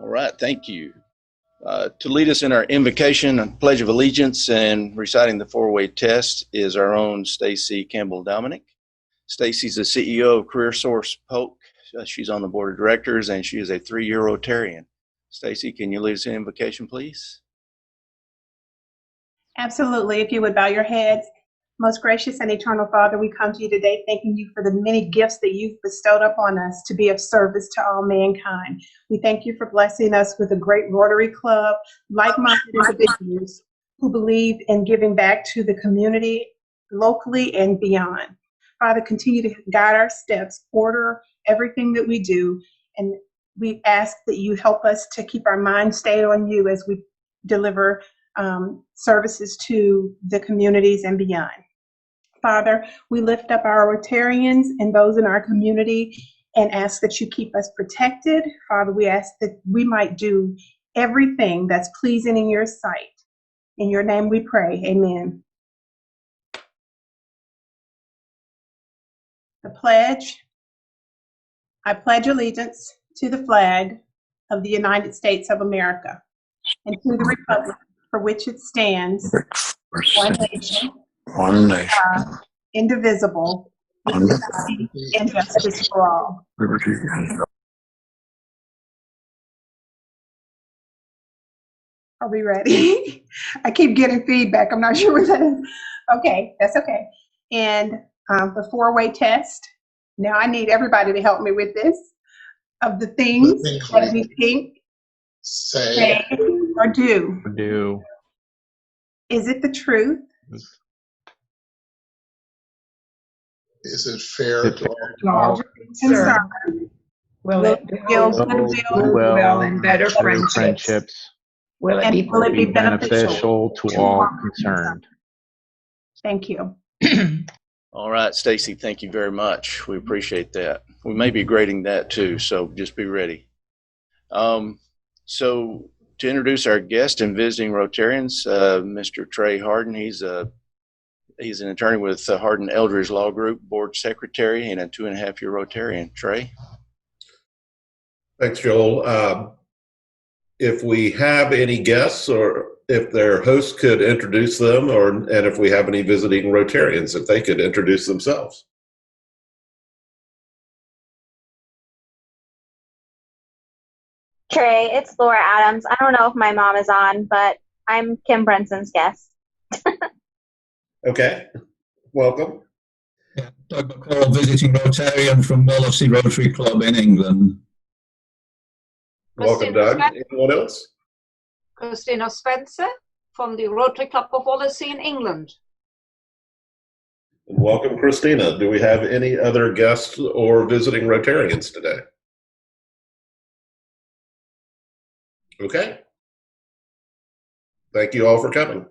All right, thank you. To lead us in our invocation and Pledge of Allegiance and reciting the four-way test is our own Stacy Campbell-Dominic. Stacy's the CEO of Career Source Polk. She's on the board of directors, and she is a 3-year Rotarian. Stacy, can you lead us in invocation, please? Absolutely. If you would bow your heads. Most gracious and eternal Father, we come to you today thanking you for the many gifts that you've bestowed upon us to be of service to all mankind. We thank you for blessing us with a great Rotary Club, like-minded individuals who believe in giving back to the community locally and beyond. Father, continue to guide our steps, order everything that we do, and we ask that you help us to keep our mind stayed on you as we deliver services to the communities and beyond. Father, we lift up our Rotarians and those in our community and ask that you keep us protected. Father, we ask that we might do everything that's pleasing in your sight. In your name we pray, amen. The pledge. I pledge allegiance to the flag of the United States of America and to the republic for which it stands, one nation, indivisible, with liberty and justice for all. Are we ready? I keep getting feedback. I'm not sure what that is. Okay, that's okay. And the four-way test. Now I need everybody to help me with this. Of the things that we think, say, or do. Is it the truth? Is it fair to all concerned? Will it build goodwill and better friendships? Will it be beneficial to all concerned? Thank you. All right, Stacy, thank you very much. We appreciate that. We may be grading that too, so just be ready. So to introduce our guest and visiting Rotarians, Mr. Trey Harden. He's an attorney with the Harden Eldridge Law Group, board secretary, and a 2.5-year Rotarian. Trey? Thanks, Joel. If we have any guests or if their host could introduce them, and if we have any visiting Rotarians, if they could introduce themselves. Trey, it's Laura Adams. I don't know if my mom is on, but I'm Kim Brenson's guest. Okay, welcome. Yeah, Doug McCall, visiting Rotarian from Wallasey Rotary Club in England. Welcome, Doug. Anyone else? Christina Spencer from the Rotary Club of Wallasey in England. And welcome, Christina. Do we have any other guests or visiting Rotarians today? Okay. Thank you all for coming.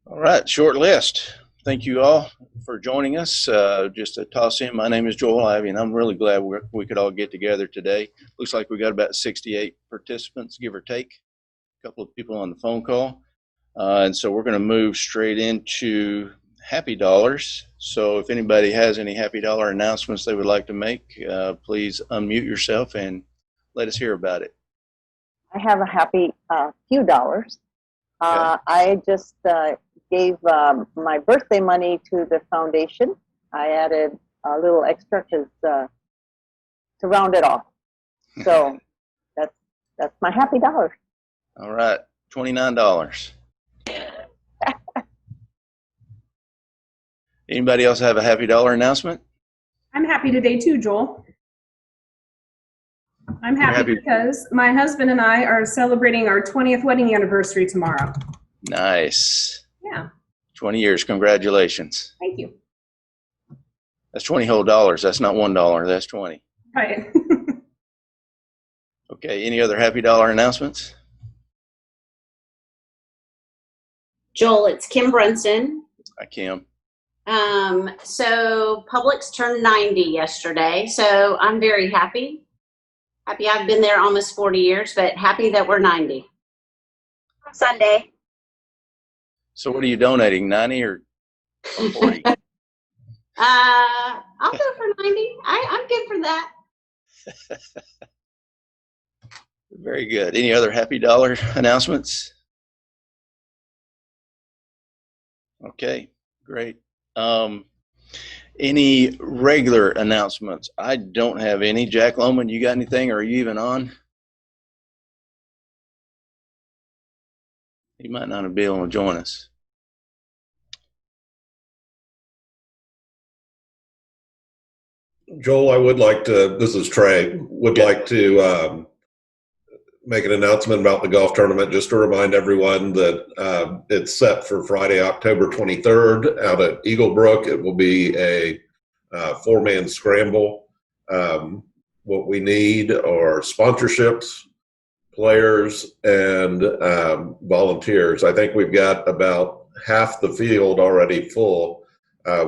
All right, short list. Thank you all for joining us. Just to toss in, my name is Joel Ivey, and I'm really glad we could all get together today. Looks like we got about 68 participants, give or take. A couple of people on the phone call. And so we're going to move straight into Happy Dollars. So if anybody has any Happy Dollar announcements they would like to make, please unmute yourself and let us hear about it. I have a happy few dollars. Okay. I just gave my birthday money to the foundation. I added a little extra to round it off. So that's my happy dollar. All right, $29. Anybody else have a happy dollar announcement? I'm happy today too, Joel. I'm happy because my husband and I are celebrating our 20th wedding anniversary tomorrow. Nice. Yeah. 20 years. Congratulations. Thank you. That's 20 whole dollars. That's not $1. That's 20. Right. Okay. Any other happy dollar announcements? Joel, it's Kim Brunson. Hi, Kim. So Publix turned 90 yesterday, so I'm very happy. Happy I've been there almost 40 years, but happy that we're 90. Sunday. So what are you donating, 90 or 40? I'll go for 90. I'm good for that. Very good. Any other happy dollar announcements? Okay, great. Any regular announcements? I don't have any. Jack Lohman, you got anything, or are you even on? He might not be able to join us. Joel, I would like to, this is Trey, would like to make an announcement about the golf tournament, just to remind everyone that it's set for Friday, October 23rd out at Eagle Brook. It will be a four-man scramble. What we need are sponsorships, players, and volunteers. I think we've got about half the field already full.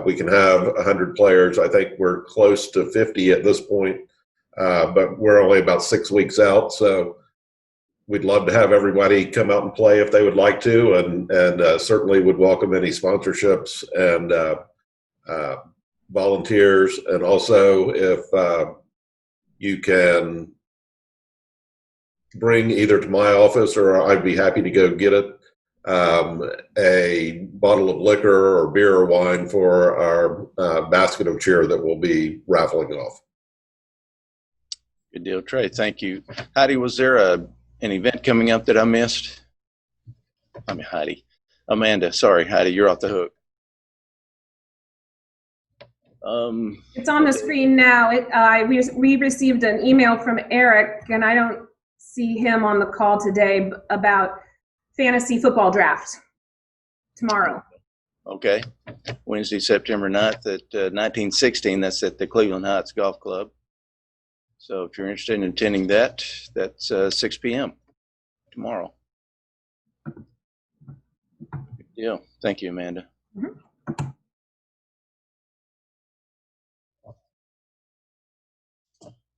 We can have 100 players. I think we're close to 50 at this point, but we're only about 6 weeks out. So we'd love to have everybody come out and play if they would like to, and certainly would welcome any sponsorships and volunteers. And also, if you can bring either to my office, or I'd be happy to go get it, a bottle of liquor or beer or wine for our basket of cheer that we'll be raffling off. Good deal, Trey. Thank you. Heidi, was there an event coming up that I missed? I mean, Heidi. Amanda, sorry, Heidi, you're off the hook. It's on the screen now. We received an email from Eric, and I don't see him on the call today, about fantasy football draft tomorrow. Okay. Wednesday, September 9th at 1916. That's at the Cleveland Heights Golf Club. So if you're interested in attending that, that's 6 p.m. tomorrow. Good deal. Thank you, Amanda. Mm-hmm.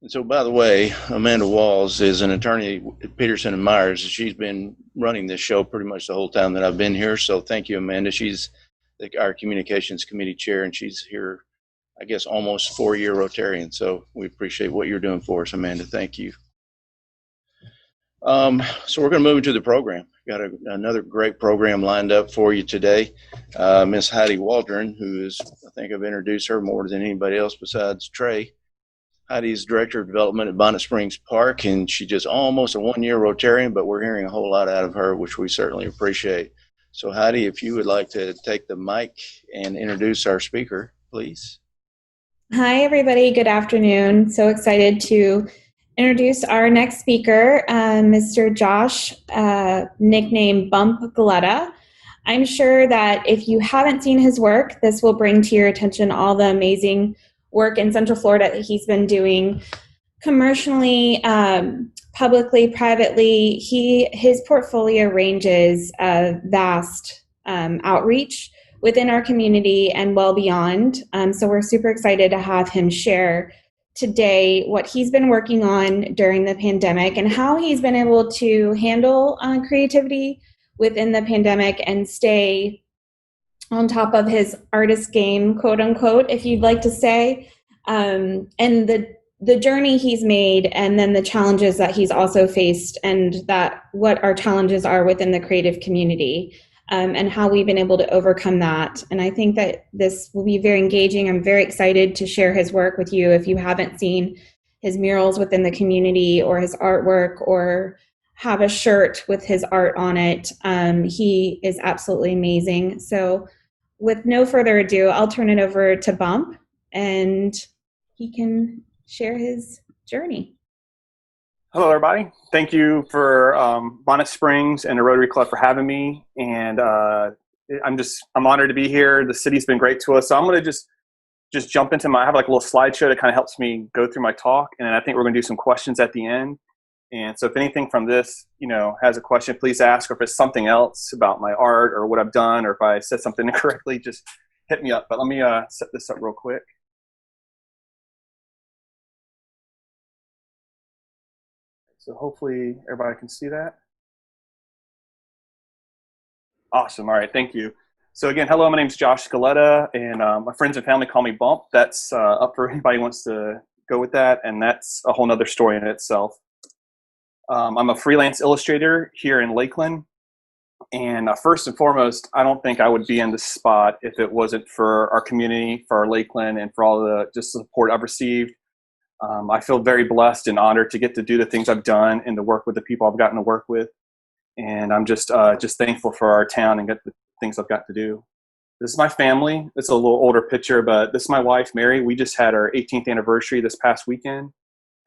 And so, by the way, Amanda Walls is an attorney at Peterson and Myers. She's been running this show pretty much the whole time that I've been here. So thank you, Amanda. She's our communications committee chair, and she's here, I guess, almost 4-year Rotarian. So we appreciate what you're doing for us, Amanda. Thank you. So we're going to move into the program. Got another great program lined up for you today. Miss Heidi Waldron, who is, I think I've introduced her more than anybody else besides Trey. Heidi's Director of Development at Bonnet Springs Park, and she's just almost a 1-year Rotarian, but we're hearing a whole lot out of her, which we certainly appreciate. So Heidi, if you would like to take the mic and introduce our speaker, please. Hi, everybody. Good afternoon. So excited to introduce our next speaker, Mr. Josh, nicknamed Bump Galletta. I'm sure that if you haven't seen his work, this will bring to your attention all the amazing work in Central Florida that he's been doing commercially, publicly, privately. His portfolio ranges a vast outreach within our community and well beyond. So we're super excited to have him share today what he's been working on during the pandemic and how he's been able to handle creativity within the pandemic and stay on top of his artist game, quote unquote, if you'd like to say, and the journey he's made, and then the challenges that he's also faced, and that what our challenges are within the creative community, and how we've been able to overcome that. And I think that this will be very engaging. I'm very excited to share his work with you. If you haven't seen his murals within the community or his artwork, or have a shirt with his art on it, he is absolutely amazing. So with no further ado, I'll turn it over to Bump, and he can share his journey. Hello, everybody. Thank you for Bonnet Springs and the Rotary Club for having me. And I'm honored to be here. The city's been great to us. So I'm going to just jump into I have like a little slideshow that kind of helps me go through my talk. And I think we're going to do some questions at the end. And so if anything from this, has a question, please ask. Or if it's something else about my art or what I've done, or if I said something incorrectly, just hit me up. But let me set this up real quick. So hopefully everybody can see that. Awesome. All right. Thank you. So again, hello, my name is Josh Galletta, and my friends and family call me Bump. That's up for anybody who wants to go with that, and that's a whole nother story in itself. I'm a freelance illustrator here in Lakeland. And first and foremost, I don't think I would be in this spot if it wasn't for our community, for our Lakeland, and for all the just support I've received. I feel very blessed and honored to get to do the things I've done and to work with the people I've gotten to work with. And I'm just thankful for our town and get the things I've got to do. This is my family. It's a little older picture, but this is my wife, Mary. We just had our 18th anniversary this past weekend.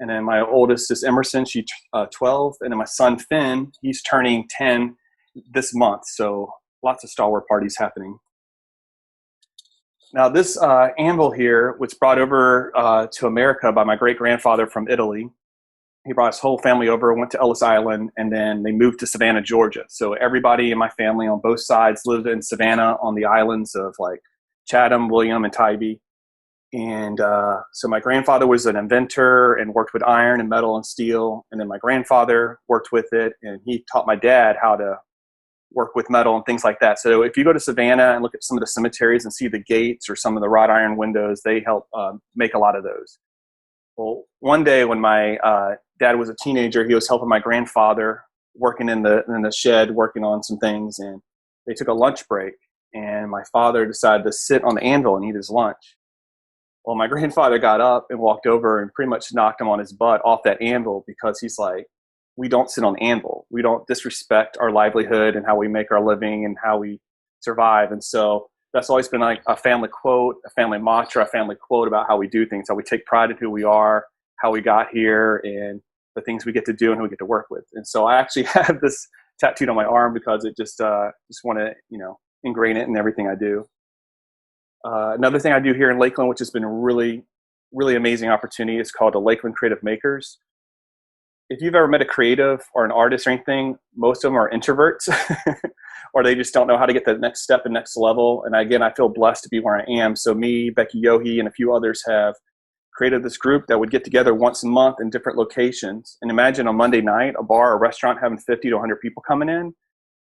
And then my oldest is Emerson. She's 12. And then my son, Finn, he's turning 10 this month. So lots of Star Wars parties happening. Now this anvil here was brought over to America by my great-grandfather from Italy. He brought his whole family over, went to Ellis Island, and then they moved to Savannah, Georgia. So everybody in my family on both sides lived in Savannah on the islands of like Chatham, William, and Tybee. And so my grandfather was an inventor and worked with iron and metal and steel. And then my grandfather worked with it, and he taught my dad how to work with metal and things like that. So if you go to Savannah and look at some of the cemeteries and see the gates or some of the wrought iron windows, they help make a lot of those. Well, one day when my dad was a teenager, he was helping my grandfather working in the shed, working on some things, and they took a lunch break, and my father decided to sit on the anvil and eat his lunch. Well, my grandfather got up and walked over and pretty much knocked him on his butt off that anvil, because he's like, we don't sit on anvil. We don't disrespect our livelihood and how we make our living and how we survive. And so that's always been like a family quote, a family mantra, a family quote about how we do things, how we take pride in who we are, how we got here, and the things we get to do and who we get to work with. And so I actually have this tattooed on my arm because it just want to, ingrain it in everything I do. Another thing I do here in Lakeland, which has been a really, really amazing opportunity, is called the Lakeland Creative Makers. If you've ever met a creative or an artist or anything, most of them are introverts or they just don't know how to get to the next step and next level. And again, I feel blessed to be where I am. So me, Becky Yohe, and a few others have created this group that would get together once a month in different locations. And imagine on Monday night, a bar or restaurant having 50 to 100 people coming in.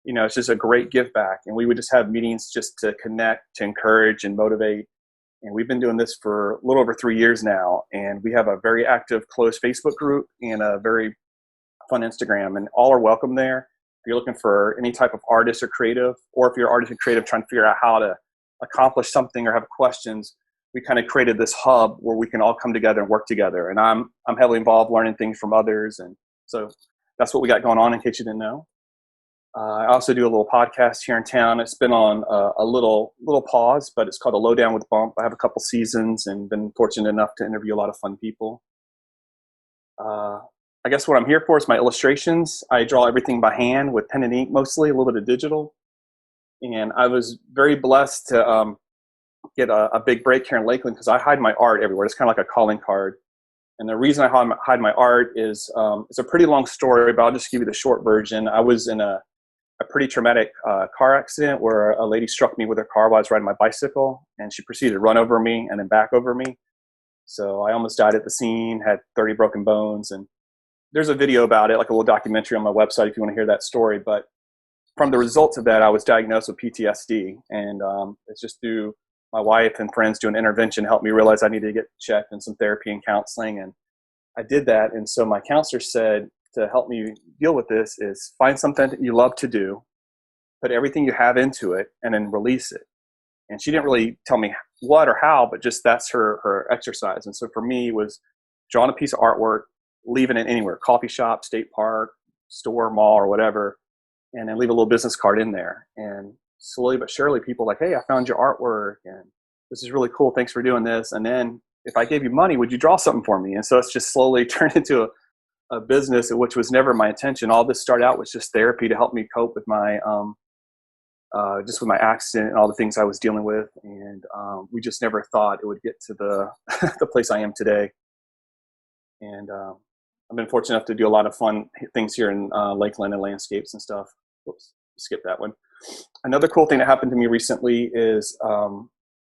It's just a great give back. And we would just have meetings just to connect, to encourage and motivate. And we've been doing this for a little over 3 years now. And we have a very active, closed Facebook group and a very fun Instagram. And all are welcome there. If you're looking for any type of artist or creative, or if you're artist and creative trying to figure out how to accomplish something or have questions, we kind of created this hub where we can all come together and work together. And I'm heavily involved learning things from others. And so that's what we got going on, in case you didn't know. I also do a little podcast here in town. It's been on a little pause, but it's called A Lowdown with Bump. I have a couple seasons and been fortunate enough to interview a lot of fun people. I guess what I'm here for is my illustrations. I draw everything by hand with pen and ink mostly, a little bit of digital. And I was very blessed to get a big break here in Lakeland because I hide my art everywhere. It's kind of like a calling card. And the reason I hide my art is it's a pretty long story, but I'll just give you the short version. I was in a pretty traumatic car accident where a lady struck me with her car while I was riding my bicycle, and she proceeded to run over me and then back over me. So I almost died at the scene, had 30 broken bones. And there's a video about it, like a little documentary on my website if you want to hear that story. But from the results of that, I was diagnosed with PTSD. And it's just through my wife and friends doing intervention helped me realize I needed to get checked and some therapy and counseling. And I did that. And so my counselor said, to help me deal with this is find something that you love to do, put everything you have into it, and then release it. And she didn't really tell me what or how, but just that's her exercise. And so for me, it was drawing a piece of artwork, leaving it anywhere, coffee shop, state park, store, mall, or whatever, and then leave a little business card in there. And slowly but surely, people were like, hey, I found your artwork, and this is really cool. Thanks for doing this. And then if I gave you money, would you draw something for me? And so it's just slowly turned into a business, which was never my intention. All this started out was just therapy to help me cope with my just with my accident and all the things I was dealing with. And we just never thought it would get to the the place I am today. And I've been fortunate enough to do a lot of fun things here in Lakeland and landscapes and stuff. Whoops, skip that one. Another cool thing that happened to me recently is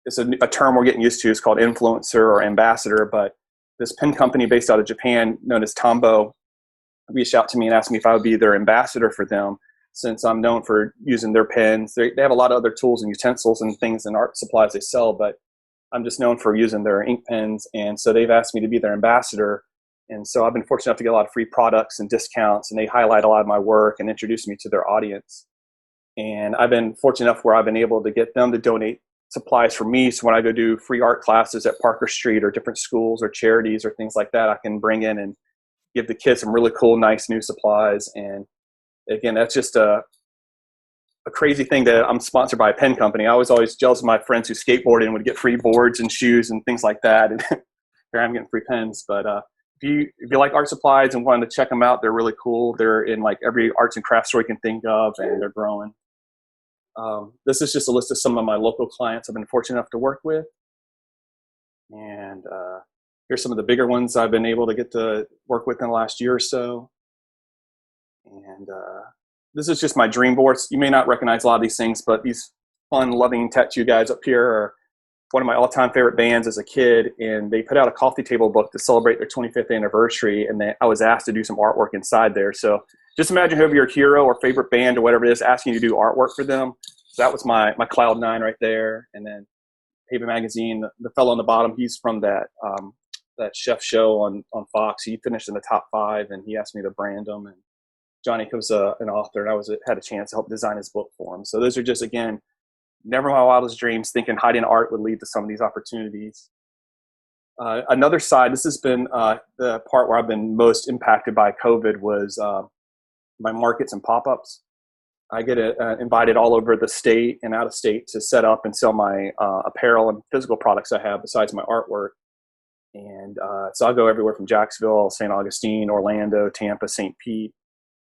it's a term we're getting used to. It's called influencer or ambassador, but this pen company based out of Japan known as Tombow reached out to me and asked me if I would be their ambassador for them, since I'm known for using their pens. They have a lot of other tools and utensils and things and art supplies they sell, but I'm just known for using their ink pens. And so they've asked me to be their ambassador And so I've been fortunate enough to get a lot of free products and discounts, and they highlight a lot of my work and introduce me to their audience. And I've been fortunate enough where I've been able to get them to donate supplies for me. So when I go do free art classes at Parker Street or different schools or charities or things like that, I can bring in and give the kids some really cool, nice new supplies. And again, that's just a crazy thing that I'm sponsored by a pen company. I was always jealous of my friends who skateboarded and would get free boards and shoes and things like that. And here I'm getting free pens. But if you like art supplies and wanted to check them out, they're really cool. They're in like every arts and crafts store you can think of, and they're growing. This is just a list of some of my local clients I've been fortunate enough to work with. And here's some of the bigger ones I've been able to get to work with in the last year or so. And this is just my dream boards. You may not recognize a lot of these things, but these fun, loving tattoo guys up here are one of my all-time favorite bands as a kid. And they put out a coffee table book to celebrate their 25th anniversary. And I was asked to do some artwork inside there. So just imagine whoever your hero or favorite band or whatever it is asking you to do artwork for them. So that was my Cloud 9 right there. And then Paper Magazine, the fellow on the bottom, he's from that chef show on Fox. He finished in the top 5, and he asked me to brand them. And Johnny was an author, and I had a chance to help design his book for him. So those are just, again, never my wildest dreams thinking hiding art would lead to some of these opportunities. Another side, this has been the part where I've been most impacted by COVID was my markets and pop-ups. I get invited all over the state and out of state to set up and sell my apparel and physical products I have besides my artwork. And so I'll go everywhere from Jacksonville, St. Augustine, Orlando, Tampa, St. Pete.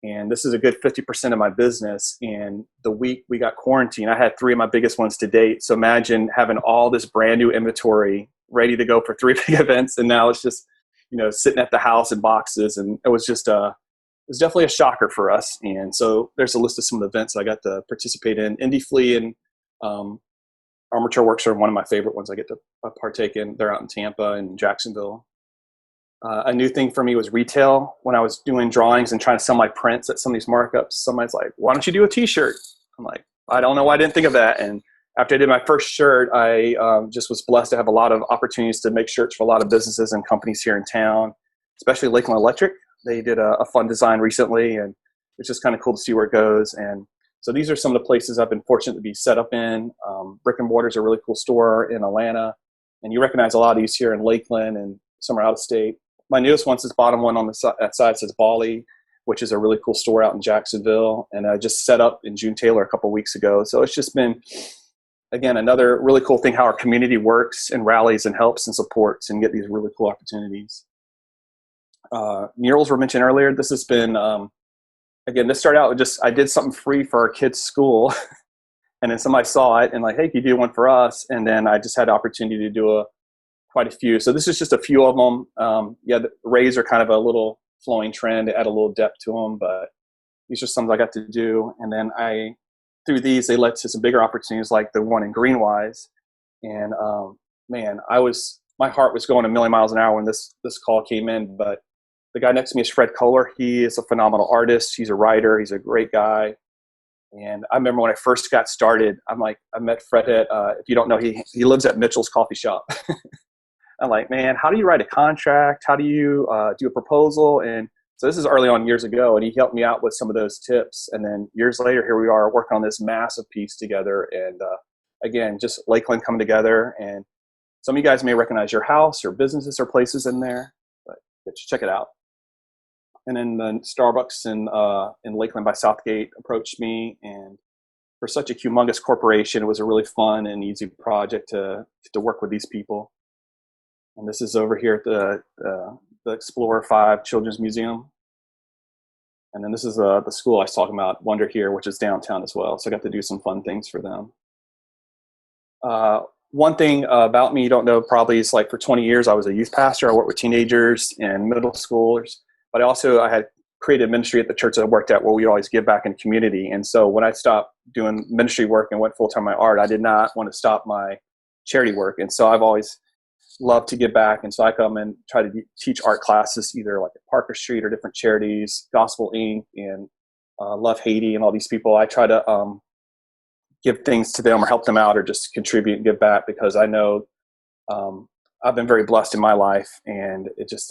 And this is a good 50% of my business. And the week we got quarantined, I had 3 of my biggest ones to date. So imagine having all this brand new inventory ready to go for 3 big events. And now it's just, sitting at the house in boxes. And it was just it was definitely a shocker for us. And so there's a list of some of the events I got to participate in. Indie Flea and Armature Works are one of my favorite ones I get to partake in. They're out in Tampa and Jacksonville. A new thing for me was retail. When I was doing drawings and trying to sell my prints at some of these markups, somebody's like, why don't you do a t-shirt? I'm like, I don't know why I didn't think of that. And after I did my first shirt, I just was blessed to have a lot of opportunities to make shirts for a lot of businesses and companies here in town, especially Lakeland Electric. They did a fun design recently, and it's just kind of cool to see where it goes. And so these are some of the places I've been fortunate to be set up in. Brick and Mortar is a really cool store in Atlanta, and you recognize a lot of these here in Lakeland and some are out of state. My newest one's this bottom one on that side says Bali, which is a really cool store out in Jacksonville. And I just set up in June Taylor a couple of weeks ago. So it's just been, again, another really cool thing how our community works and rallies and helps and supports and get these really cool opportunities. Murals were mentioned earlier. This has been, again, this started out with I did something free for our kids' school. And then somebody saw it and like, hey, can you do one for us? And then I just had the opportunity to do quite a few. So this is just a few of them. The rays are kind of a little flowing trend to add a little depth to them, but these are some I got to do. And then through these, they led to some bigger opportunities like the one in Greenwise. And my heart was going a million miles an hour when this call came in, but the guy next to me is Fred Kohler. He is a phenomenal artist. He's a writer. He's a great guy. And I remember when I first got started, I met Fred at, if you don't know, he lives at Mitchell's Coffee Shop. I'm like, man, how do you write a contract? How do you do a proposal? And so this is early on years ago, and he helped me out with some of those tips. And then years later, here we are working on this massive piece together. And again, just Lakeland coming together. And some of you guys may recognize your house or businesses or places in there, but check it out. And then the Starbucks in Lakeland by Southgate approached me, and for such a humongous corporation, it was a really fun and easy project to work with these people. And this is over here at the Explorer 5 Children's Museum. And then this is the school I was talking about, Wonder Here, which is downtown as well. So I got to do some fun things for them. One thing about me you don't know probably is like for 20 years I was a youth pastor. I worked with teenagers and middle schoolers. But I had created ministry at the church that I worked at where we always give back in community. And so when I stopped doing ministry work and went full-time my art, I did not want to stop my charity work. And so I've always loved to give back. And so I come and try to teach art classes either like at Parker Street or different charities, Gospel Inc. and Love Haiti and all these people. I try to give things to them or help them out or just contribute and give back because I know I've been very blessed in my life, and it just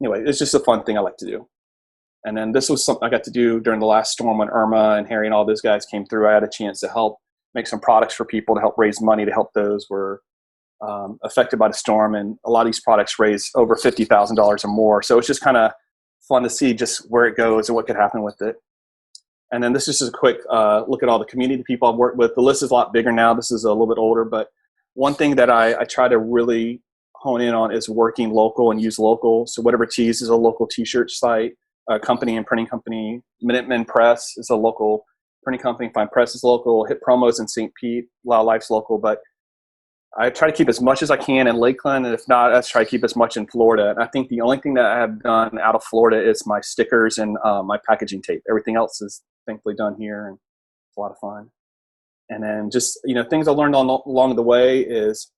anyway, it's just a fun thing I like to do. And then this was something I got to do during the last storm when Irma and Harry and all those guys came through. I had a chance to help make some products for people to help raise money to help those who were affected by the storm. And a lot of these products raised over $50,000 or more. So it's just kind of fun to see just where it goes and what could happen with it. And then this is just a quick look at all the community people I've worked with. The list is a lot bigger now. This is a little bit older, but one thing that I try to really hone in on is working local and use local. So Whatever Tees is a local t-shirt site, company and printing company. Minutemen Press is a local printing company. Fine Press is local. Hit Promos in St. Pete. Loud Life's local. But I try to keep as much as I can in Lakeland, and if not, I try to keep as much in Florida. And I think the only thing that I have done out of Florida is my stickers and my packaging tape. Everything else is thankfully done here, and it's a lot of fun. And then just, things I learned along the way is,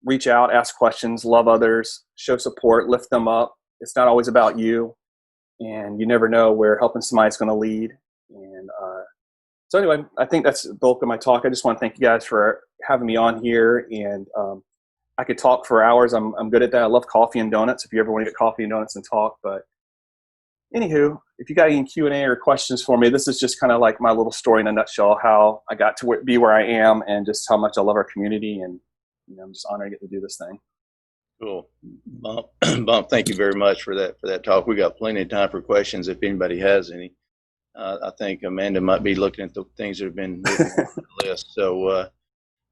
reach out, ask questions, love others, show support, lift them up. It's not always about you, and you never know where helping somebody's going to lead. And so anyway, I think that's the bulk of my talk. I just want to thank you guys for having me on here, and I could talk for hours. I'm good at that. I love coffee and donuts. If you ever want to get coffee and donuts and talk, but anywho, if you got any Q&A or questions for me, this is just kind of like my little story in a nutshell, how I got to be where I am and just how much I love our community, and I'm just honored to get to do this thing. Cool. Bump, thank you very much for that talk. We got plenty of time for questions if anybody has any. I think Amanda might be looking at the things that have been written on the list. So,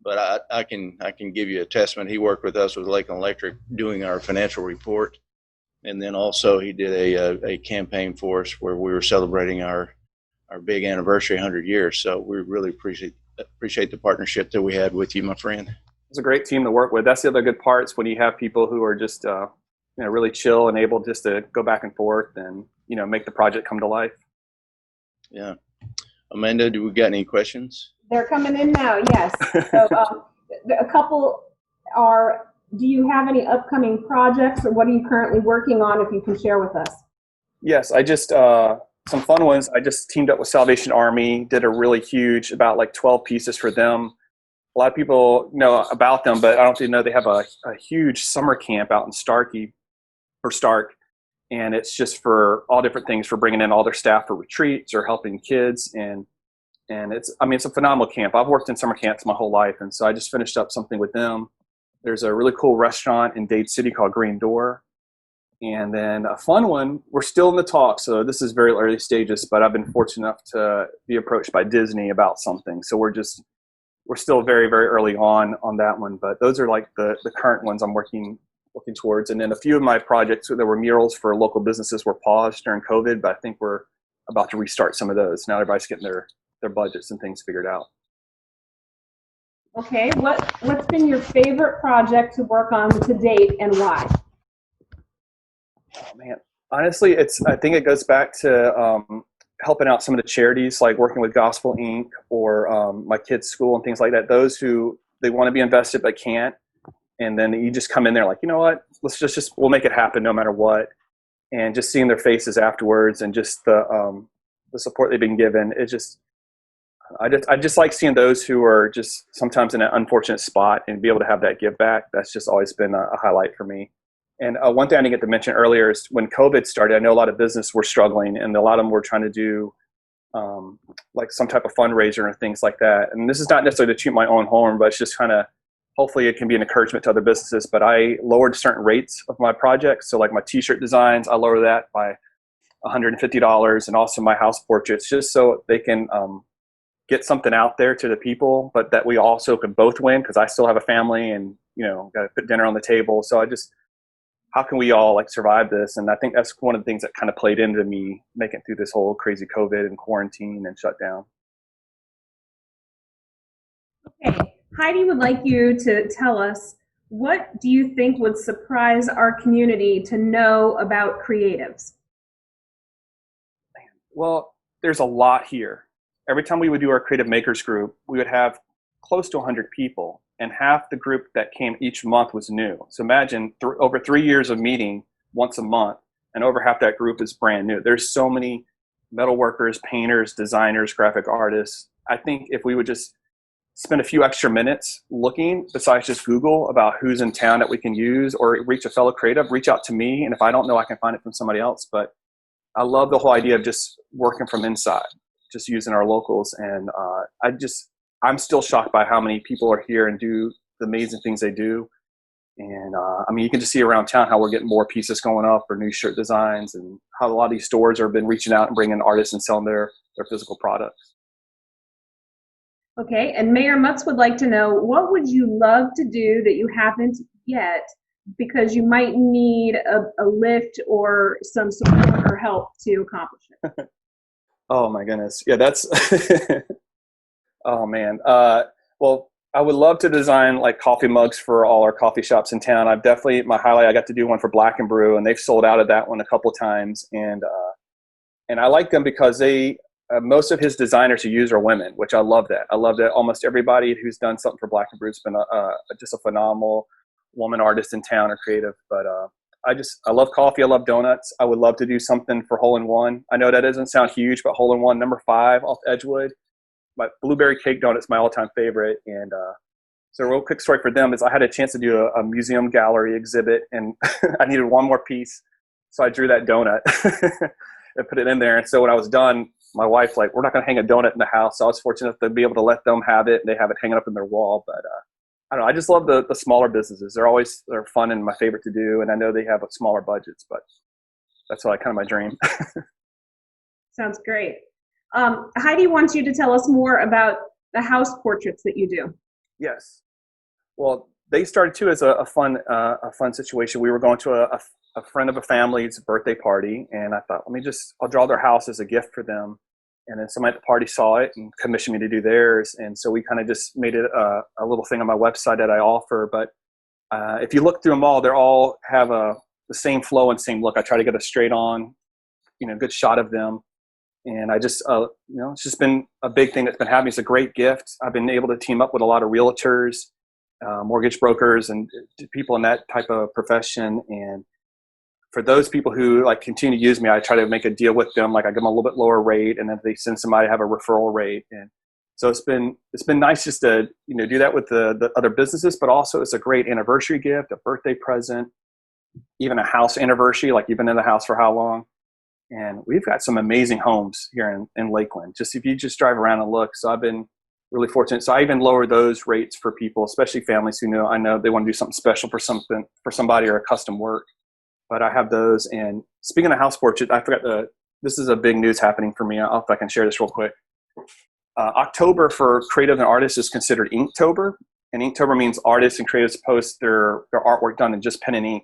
but I can give you a testament. He worked with us with Lakeland Electric doing our financial report. And then also he did a campaign for us where we were celebrating our big anniversary, 100 years. So we really appreciate the partnership that we had with you, my friend. It's a great team to work with. That's the other good parts when you have people who are just really chill and able just to go back and forth and make the project come to life. Yeah. Amanda, do we got any questions? They're coming in now, yes. So a couple are, do you have any upcoming projects, or what are you currently working on, if you can share with us? Yes, I just, some fun ones. I just teamed up with Salvation Army, did a really huge, about like 12 pieces for them. A lot of people know about them, but I don't even know they have a huge summer camp out in Stark. And it's just for all different things, for bringing in all their staff for retreats or helping kids. And it's a phenomenal camp. I've worked in summer camps my whole life. And so I just finished up something with them. There's a really cool restaurant in Dade City called Green Door. And then a fun one, we're still in the talks. So this is very early stages, but I've been fortunate enough to be approached by Disney about something. So we're still very, very early on that one. But those are like the current ones I'm working towards. And then a few of my projects, there were murals for local businesses, were paused during COVID, but I think we're about to restart some of those. Now everybody's getting their budgets and things figured out. Okay, what's been your favorite project to work on to date, and why? Oh man, honestly, I think it goes back to helping out some of the charities, like working with Gospel Inc. or my kids' school and things like that. Those who they want to be invested but can't. And then you just come in there like, you know what, let's we'll make it happen no matter what. And just seeing their faces afterwards and just the support they've been given, I just like seeing those who are just sometimes in an unfortunate spot and be able to have that give back. That's just always been a highlight for me. And one thing I didn't get to mention earlier is when COVID started, I know a lot of business were struggling, and a lot of them were trying to do like some type of fundraiser and things like that. And this is not necessarily to toot my own horn, but it's just kind of, hopefully it can be an encouragement to other businesses. But I lowered certain rates of my projects. So like my t-shirt designs, I lower that by $150, and also my house portraits, just so they can get something out there to the people, but that we also can both win, because I still have a family and, got to put dinner on the table. So how can we all survive this? And I think that's one of the things that kind of played into me making it through this whole crazy COVID and quarantine and shutdown. Okay, Heidi would like you to tell us, what do you think would surprise our community to know about creatives? Well, there's a lot here. Every time we would do our Creative Makers group, we would have close to 100 people, and half the group that came each month was new. So imagine over 3 years of meeting once a month, and over half that group is brand new. There's so many metal workers, painters, designers, graphic artists. I think if we would just spend a few extra minutes looking besides just Google about who's in town that we can use, or reach a fellow creative, reach out to me. And if I don't know, I can find it from somebody else. But I love the whole idea of just working from inside, just using our locals. And I'm still shocked by how many people are here and do the amazing things they do. And I mean, you can just see around town how we're getting more pieces going up or new shirt designs, and how a lot of these stores have been reaching out and bringing artists and selling their physical products. Okay, and Mayor Mutz would like to know, what would you love to do that you haven't yet, because you might need a lift or some support or help to accomplish it? Oh my goodness. Yeah, that's, oh man. Well, I would love to design like coffee mugs for all our coffee shops in town. I've definitely, my highlight, I got to do one for Black and Brew, and they've sold out of that one a couple of times. And I like them because they, most of his designers who use are women, which I love that. I love that almost everybody who's done something for Black and Brew has been just a phenomenal woman artist in town or creative. But I love coffee. I love donuts. I would love to do something for Hole in One. I know that doesn't sound huge, but Hole in One, number 5 off Edgewood. My blueberry cake donut's my all-time favorite. And so a real quick story for them is I had a chance to do a museum gallery exhibit, and I needed one more piece. So I drew that donut and put it in there. And so when I was done, my wife, like, we're not going to hang a donut in the house. So I was fortunate to be able to let them have it, and they have it hanging up in their wall. But I don't know. I just love the smaller businesses. They're fun and my favorite to do. And I know they have smaller budgets, but that's kind of my dream. Sounds great. Heidi wants you to tell us more about the house portraits that you do. Yes. Well, they started too as a fun situation. We were going to a friend of a family's birthday party, and I thought, I'll draw their house as a gift for them. And then somebody at the party saw it and commissioned me to do theirs. And so we kind of just made it a little thing on my website that I offer. But if you look through them all, they all have the same flow and same look. I try to get a straight on, good shot of them. And I just, it's just been a big thing that's been happening. It's a great gift. I've been able to team up with a lot of realtors, mortgage brokers, and people in that type of profession. And for those people who continue to use me, I try to make a deal with them. I give them a little bit lower rate, and then if they send somebody, I have a referral rate. And so it's been nice just to do that with the other businesses, but also it's a great anniversary gift, a birthday present, even a house anniversary. You've been in the house for how long? And we've got some amazing homes here in Lakeland. Just if you just drive around and look. So I've been really fortunate. So I even lower those rates for people, especially families who I know they want to do something special for somebody or a custom work. But I have those. And speaking of house portrait, I forgot this is a big news happening for me. If I can share this real quick. October for creative and artists is considered Inktober. And Inktober means artists and creatives post their artwork done in just pen and ink.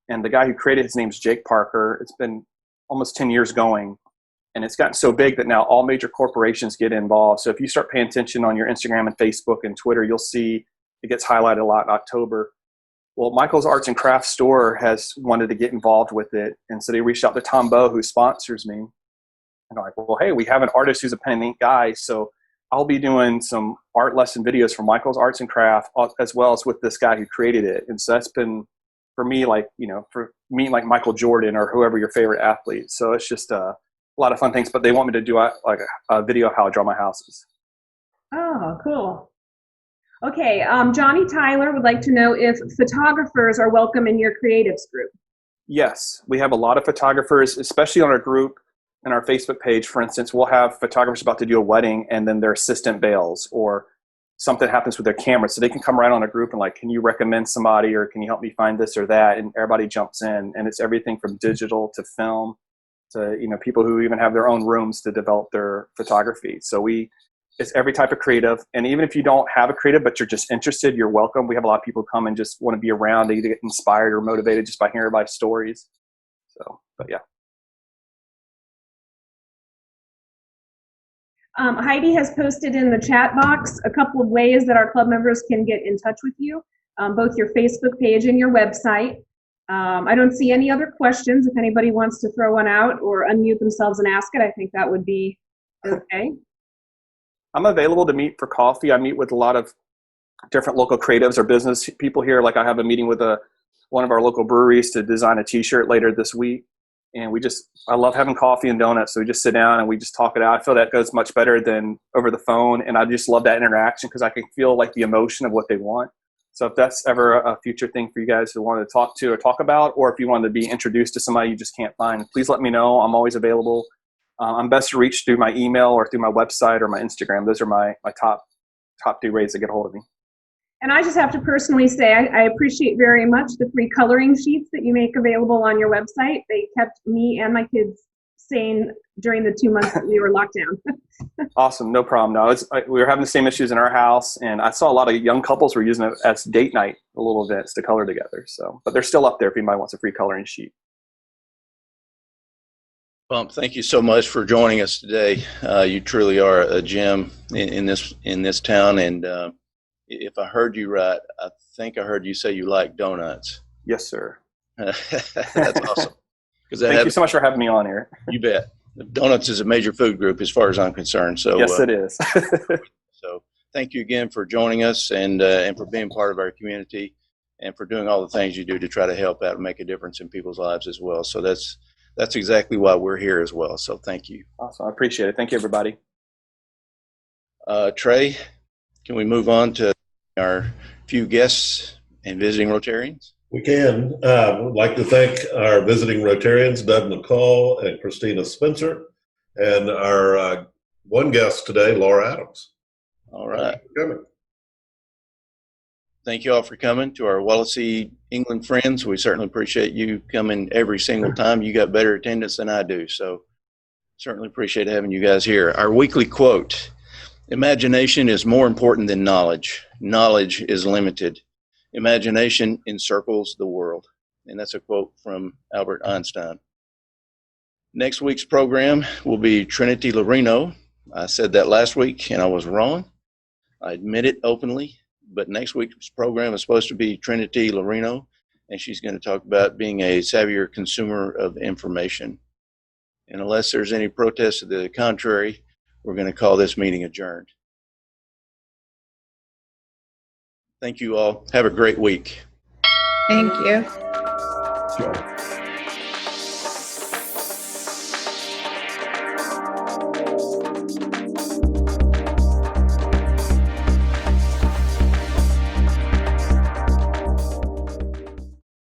And the guy who created, his name's Jake Parker. It's been almost 10 years going. And it's gotten so big that now all major corporations get involved. So if you start paying attention on your Instagram and Facebook and Twitter, you'll see it gets highlighted a lot in October. Well, Michael's Arts and Crafts store has wanted to get involved with it. And so they reached out to Tom Bowe, who sponsors me. And I'm like, well, hey, we have an artist who's a pen and ink guy. So I'll be doing some art lesson videos for Michael's Arts and Crafts, as well as with this guy who created it. And so that's been, for me, for me, like Michael Jordan or whoever your favorite athlete. So it's just a lot of fun things. But they want me to do a video of how I draw my houses. Oh, cool. Okay, Johnny Tyler would like to know if photographers are welcome in your creatives group. Yes, we have a lot of photographers, especially on our group and our Facebook page. For instance, we'll have photographers about to do a wedding and then their assistant bails, or something happens with their camera. So they can come right on a group and can you recommend somebody, or can you help me find this or that? And everybody jumps in, and it's everything from digital to film to, people who even have their own rooms to develop their photography. So it's every type of creative. And even if you don't have a creative, but you're just interested, you're welcome. We have a lot of people who come and just want to be around. They either get inspired or motivated just by hearing everybody's stories. So, but yeah. Heidi has posted in the chat box a couple of ways that our club members can get in touch with you, both your Facebook page and your website. I don't see any other questions. If anybody wants to throw one out or unmute themselves and ask it, I think that would be okay. I'm available to meet for coffee. I meet with a lot of different local creatives or business people here. I have a meeting with one of our local breweries to design a t-shirt later this week. And I love having coffee and donuts. So we just sit down and we just talk it out. I feel that goes much better than over the phone. And I just love that interaction because I can feel like the emotion of what they want. So if that's ever a future thing for you guys to want to talk to or talk about, or if you want to be introduced to somebody you just can't find, please let me know. I'm always available. I'm best to reach through my email or through my website or my Instagram. Those are my top 2 ways to get a hold of me. And I just have to personally say I appreciate very much the free coloring sheets that you make available on your website. They kept me and my kids sane during the 2 months that we were locked down. Awesome. No problem. No, we were having the same issues in our house, and I saw a lot of young couples were using it as date night, little events to color together. So, but they're still up there if anybody wants a free coloring sheet. Bump, thank you so much for joining us today. You truly are a gem in this town, and if I heard you right, I think I heard you say you like donuts. Yes, sir. That's awesome. Thank you so much for having me on here. You bet. Donuts is a major food group as far as I'm concerned. So yes, it is. So thank you again for joining us and for being part of our community and for doing all the things you do to try to help out and make a difference in people's lives as well. So that's exactly why we're here as well. So thank you. Awesome. I appreciate it. Thank you, everybody. Trey, can we move on to our few guests and visiting Rotarians? We can. I'd like to thank our visiting Rotarians, Doug McCall and Christina Spencer, and our one guest today, Laura Adams. All right. Thank you for coming. Thank you all for coming to our Wallasey, England friends. We certainly appreciate you coming every single time. You got better attendance than I do, so certainly appreciate having you guys here. Our weekly quote: imagination is more important than knowledge. Knowledge is limited. Imagination encircles the world. And that's a quote from Albert Einstein. Next week's program will be Trinity Loreno. I said that last week and I was wrong. I admit it openly. But next week's program is supposed to be Trinity Loreno, and she's going to talk about being a savvier consumer of information. And unless there's any protest to the contrary, we're going to call this meeting adjourned. Thank you all. Have a great week. Thank you. Sure.